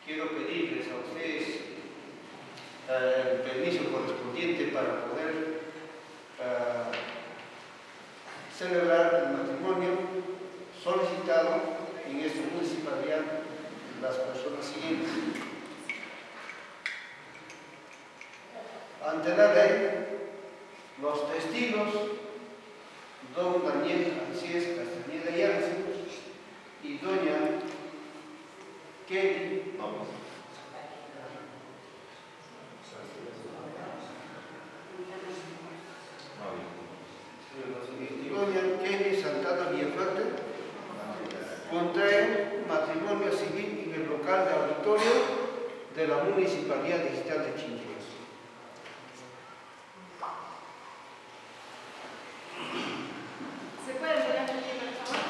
quiero pedirles a ustedes el permiso correspondiente para poder celebrar el matrimonio solicitado en esta municipalidad las personas siguientes. Ante la ley, los testigos, don Daniel Alcides Castañeda Yance y doña Kelly Santana Villafuerte contraen matrimonio civil en el local de auditorio de la Municipalidad Digital de Chinchillas. ¿Se puede poner aquí, por favor?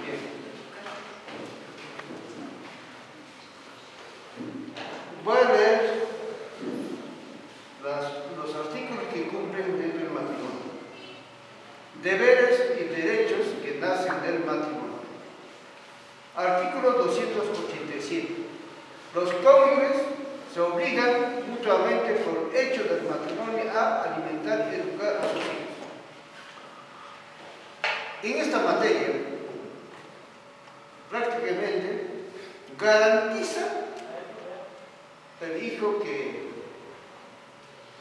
Bien. Voy a leer los artículos que cumplen dentro del matrimonio. Deberes y derechos que nacen del matrimonio. Artículo 287. Los cónyuges se obligan mutuamente por hecho del matrimonio a alimentar y educar a sus hijos. En esta materia, prácticamente garantiza el hijo que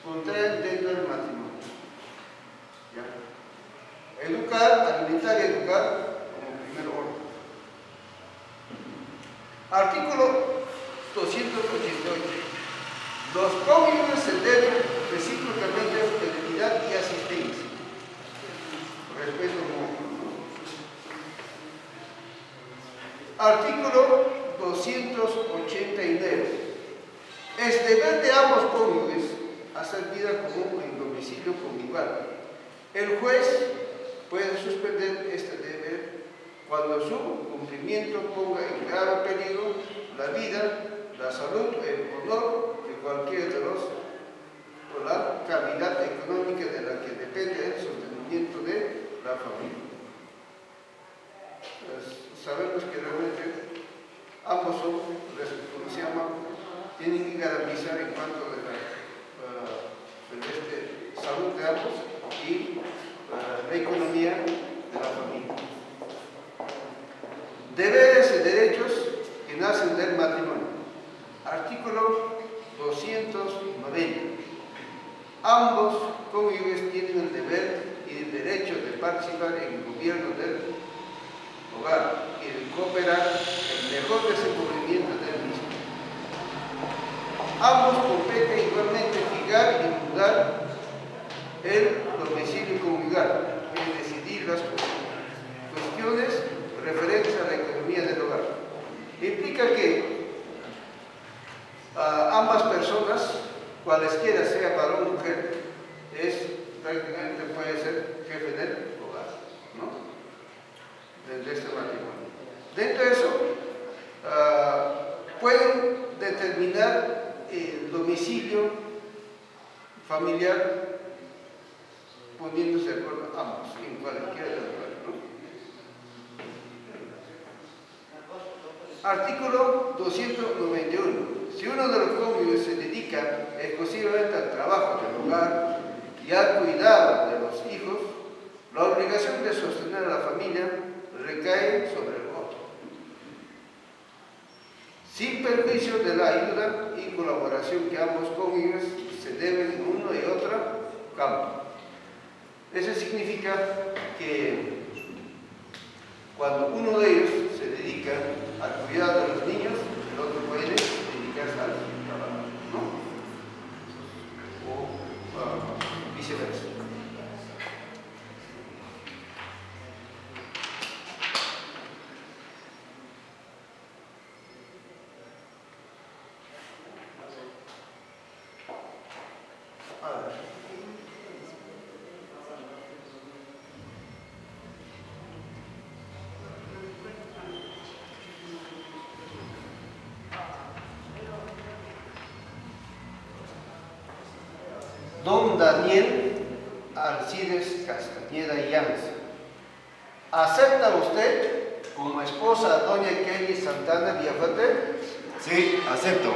contraen dentro del matrimonio. ¿Ya? Educar, alimentar y educar como primer orden. Artículo 288. Los cónyuges se deben recíprocamente fidelidad y asistencia. Respeto mutuo. Artículo 289. Es deber de ambos cónyuges hacer vida común en domicilio conyugal. El juez puede suspender este deber cuando su cumplimiento ponga en grave peligro la vida, la salud o el honor de cualquiera de los o la cavidad económica de la que depende el sostenimiento de la familia. Pues, sabemos que realmente ambos son, como se llama, tienen que garantizar en cuanto de la salud de ambos y la economía de la familia. Deberes y derechos que nacen del matrimonio. Artículo 290. Ambos cónyuges tienen el deber y el derecho de participar en el gobierno del hogar y de cooperar en el mejor desenvolvimiento del mismo. Ambos competen igualmente fijar y mudar el domicilio conyugal y decidir las cuestiones referentes a la economía del hogar. Implica que ambas personas, cualesquiera sea varón o mujer, prácticamente puede ser jefe del hogar, ¿no? De este matrimonio. Dentro de eso, pueden determinar el domicilio familiar poniéndose de acuerdo ambos, en cualquiera de los lugares, ¿no? Artículo 291. Si uno de los cónyuges se dedica exclusivamente al trabajo del hogar y al cuidado de los hijos, la obligación de sostener a la familia recae sobre el otro, sin perjuicio de la ayuda y colaboración que ambos cónyuges se deben en uno y otro campo. Eso significa que cuando uno de ellos se dedica al cuidado de los niños, el otro puede dedicarse al trabajo, ¿no? O viceversa. Don Daniel Alcides Castañeda Yance ¿Acepta usted como esposa a doña Kelly Santana Villafuerte? Sí, acepto.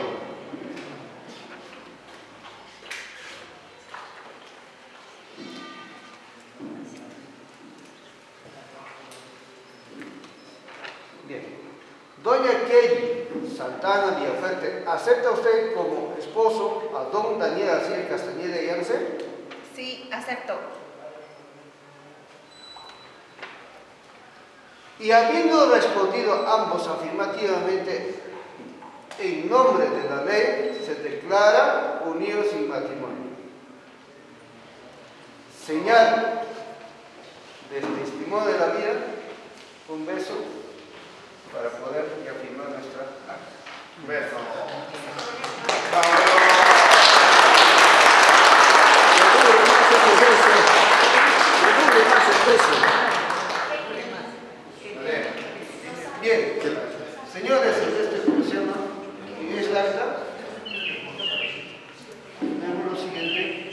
Bien. Doña Kelly Santana Villafuerte, ¿acepta usted como esposo a don Daniel García Castañeda Yance? Sí, acepto. Y habiendo respondido ambos afirmativamente en nombre de la ley, se declara unidos sin matrimonio. Señal del testimonio de la vida, un beso para poder afirmar nuestra acta. Beso. Bien, señores, ¿cómo se llama? ¿Es la acta? Tenemos lo siguiente.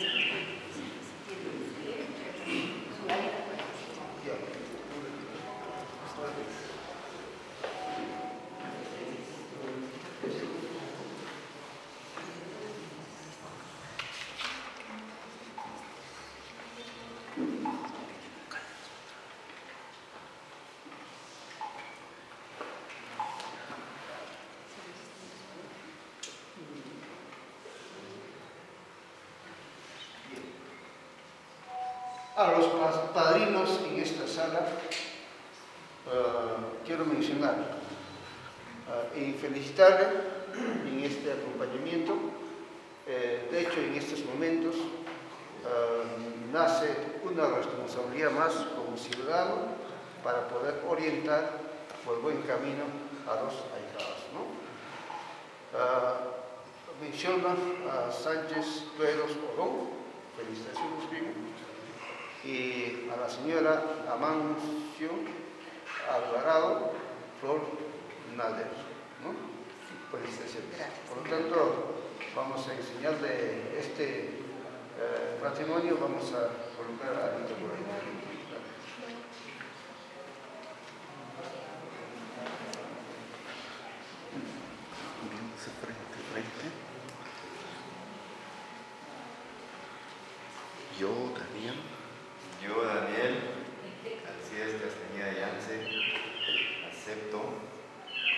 A los padrinos en esta sala quiero mencionar y felicitarle en este acompañamiento. De hecho, en estos momentos nace una responsabilidad más como ciudadano para poder orientar por buen camino a los ahijados, ¿no? Menciona a Sánchez Duelos Orón, felicitaciones, primo, y a la señora Amancio Alvarado Flor Nader, ¿no? Felicitaciones. Por lo tanto, vamos a enseñar de este matrimonio, vamos a colocar a Rita por ahí. Yo, Daniel Alcides Castañeda Yance, acepto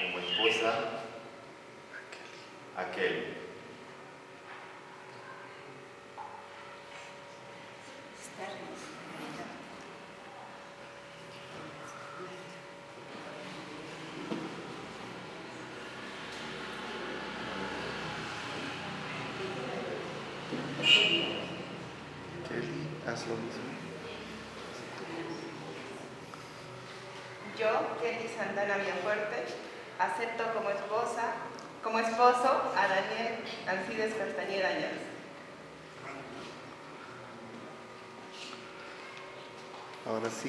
como esposa a Kelly. Haz lo mismo. Yo, Kelly Santana Villafuerte, acepto como esposo a Daniel Alcides Castañeda Yance. Ahora sí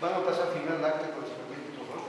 Vamos a pasar a firmar el acta correspondiente, por favor.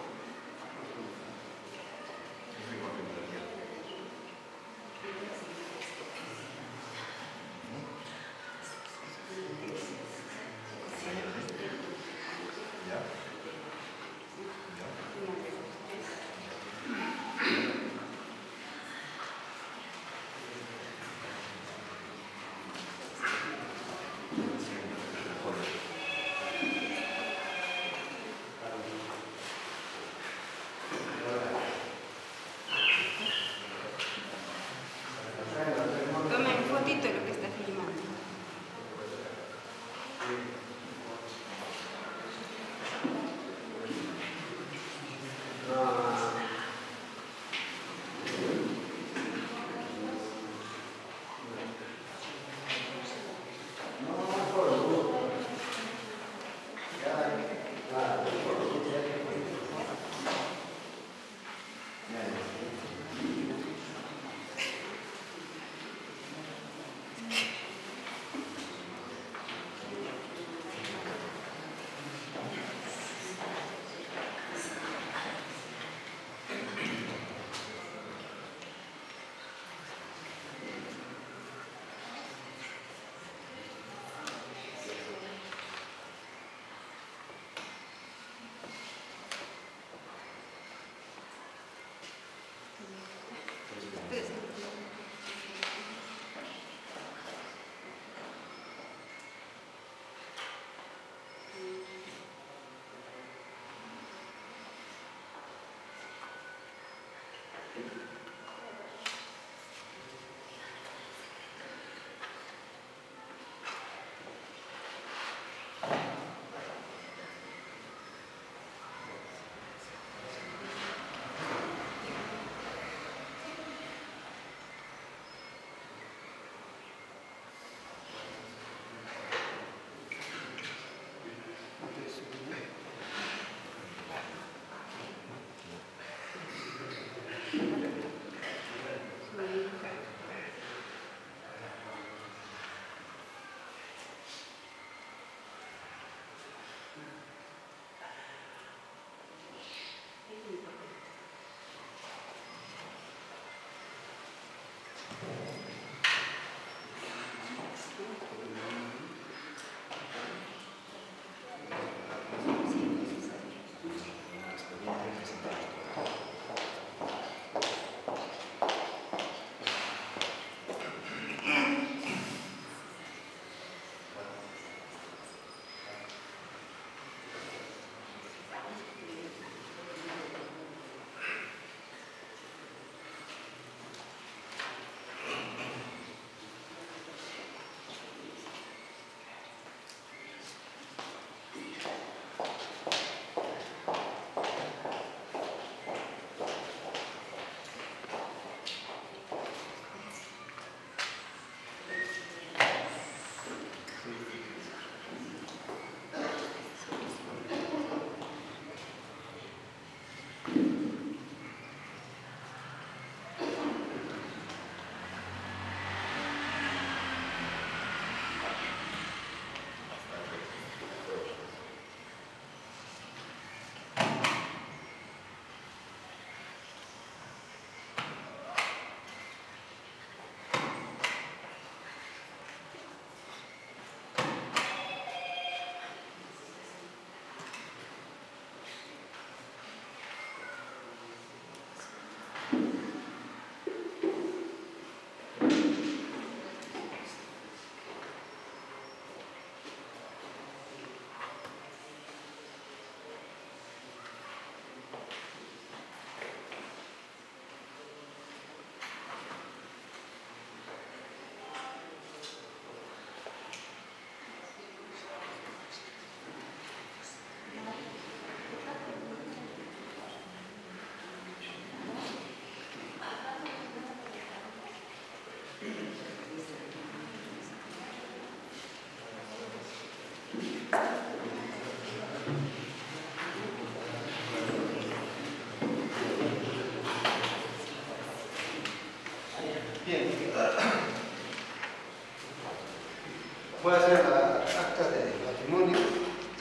Voy a hacer la acta de matrimonio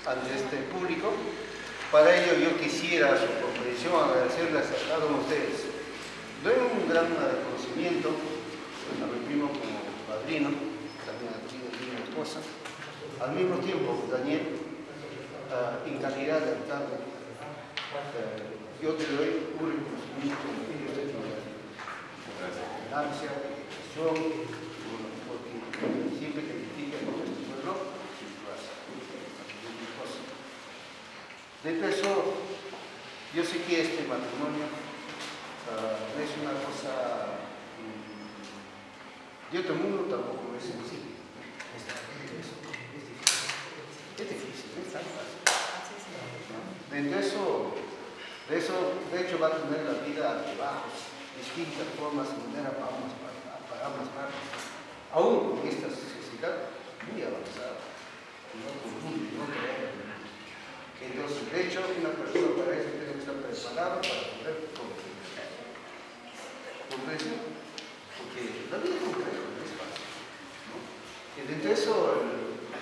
ante este público. Para ello yo quisiera su comprensión, agradecerles a cada uno de ustedes. Doy un gran reconocimiento a mi primo como padrino, también a mi esposa. Al mismo tiempo, Daniel, en calidad de alcalde, yo te doy un reconocimiento de ansia, porque siempre que criticas por este pueblo, lo haces. De eso, yo sé que este matrimonio es una cosa de otro mundo, tampoco es sencillo. Es difícil, es tan fácil. De hecho, va a tener la vida altibajos, distintas formas de manera para ambas partes. Aún en esta sociedad muy avanzada, entonces, de hecho, una persona para eso tiene que estar preparada para poder comprender. ¿Comprensión? Porque la vida es compleja, no es fácil, ¿no? Y dentro de eso,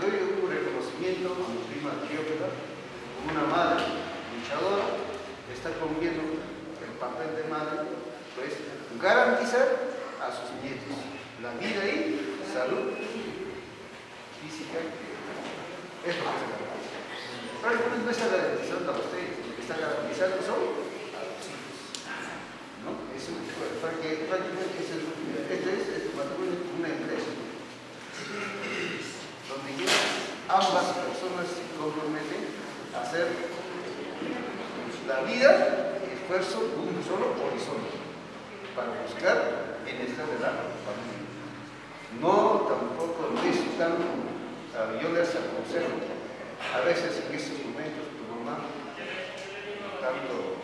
doy un reconocimiento a mi prima Teófila, como una madre luchadora, que está cumpliendo el papel de madre, pues garantizar a sus nietos la vida y salud física. Es lo que se garantiza. Pero no está garantizando a ustedes, lo que está garantizando son a los hijos, ¿no? Eso, porque prácticamente este es una empresa donde ambas personas se comprometen a hacer la vida y esfuerzo de un solo horizonte para buscar bienestar de la familia. No tampoco es tan, yo les aconsejo, a veces en estos momentos, tu mamá, tanto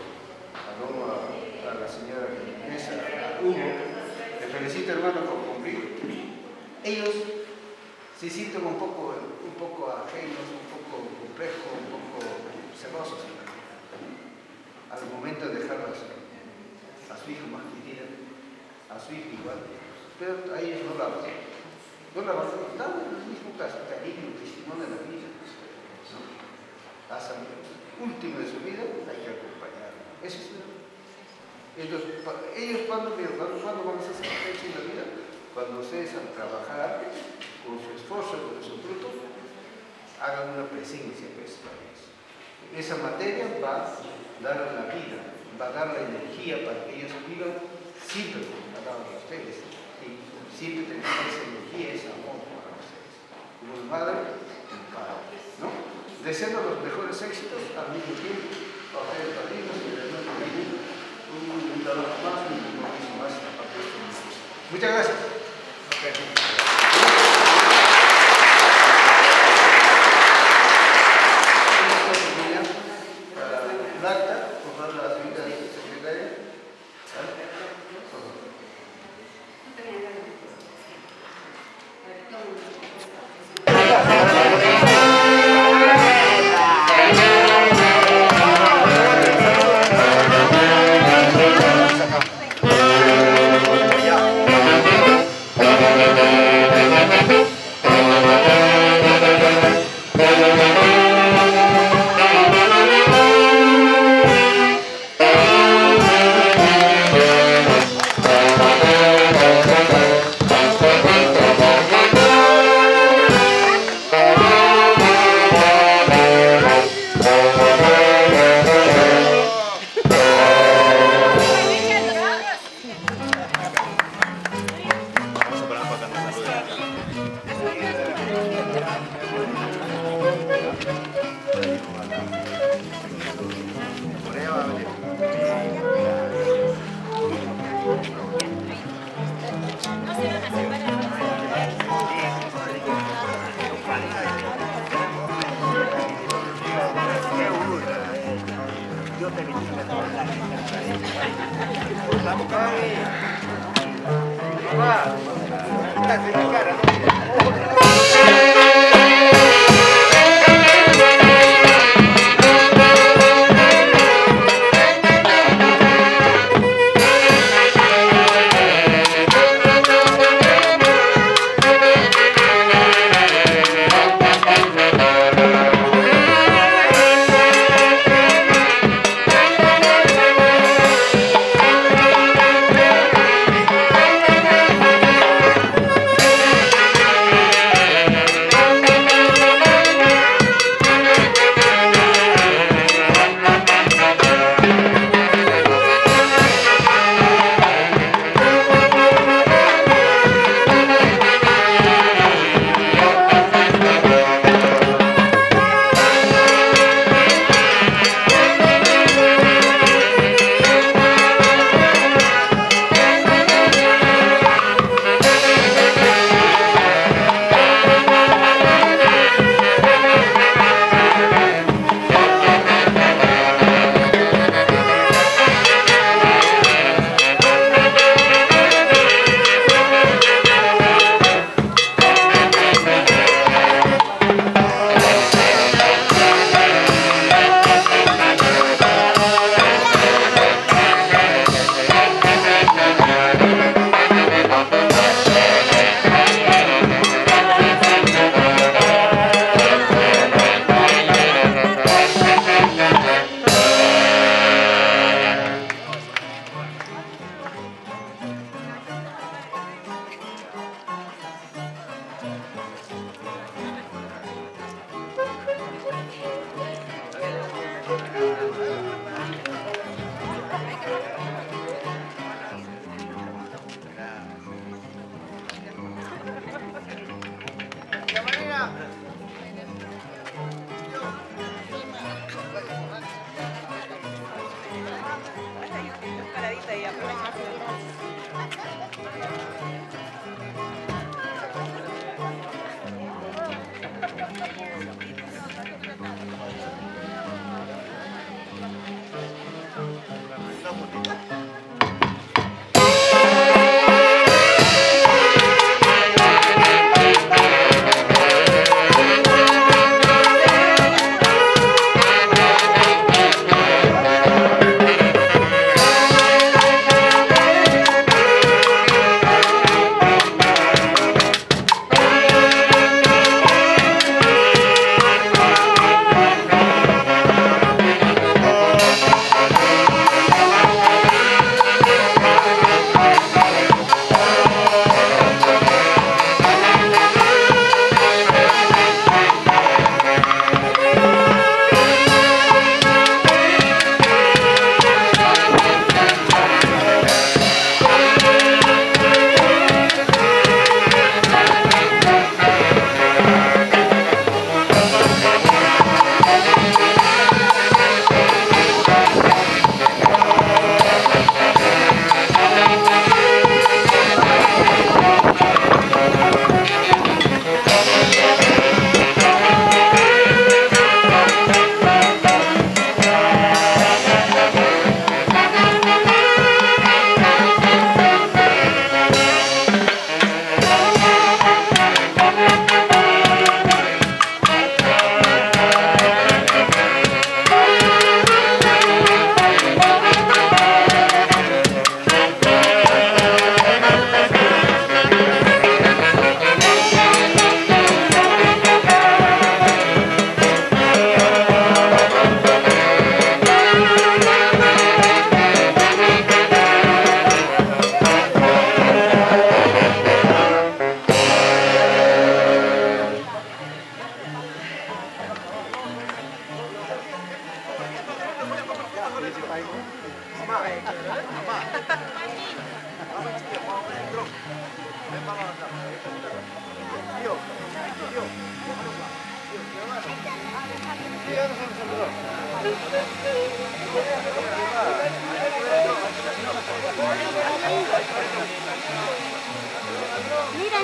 a la señora Inés, a Hugo, te felicito hermano por cumplir. Ellos se sienten un poco ajenos, un poco complejos, un poco celosos al momento de dejar a su hijo más querida, a su hijo igual, pero a ellos no la van a dar el mismo cariño, testimonio de la vida, ¿no? Hasta el último de su vida hay que acompañarlo. Eso es. Ellos cuando van a ser satisfechos en la vida, cuando ustedes al trabajar con su esfuerzo, con su fruto, hagan una presencia pues, para ellos. Esa materia va a dar la vida, va a dar la energía para que ellos vivan siempre con cada uno de ustedes. Y siempre tener esa energía, ese amor para ustedes. Como madre, como padre, ¿no? Deseando los mejores éxitos al mismo tiempo, a ustedes padrinos y de nuestro niño, un trabajo más, un compromiso más a partir de este. Muchas gracias. Okay. Papá, cara, ¿no? Mira,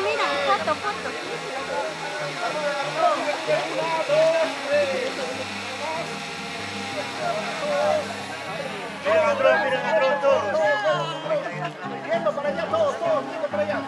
mira, foto, foto. Miren a Tron todos. Yendo para allá todos, yendo para allá.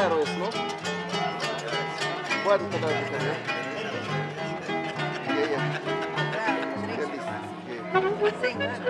claro es, ¿no? ¿Cuánto la recarga? Y ella. Feliz.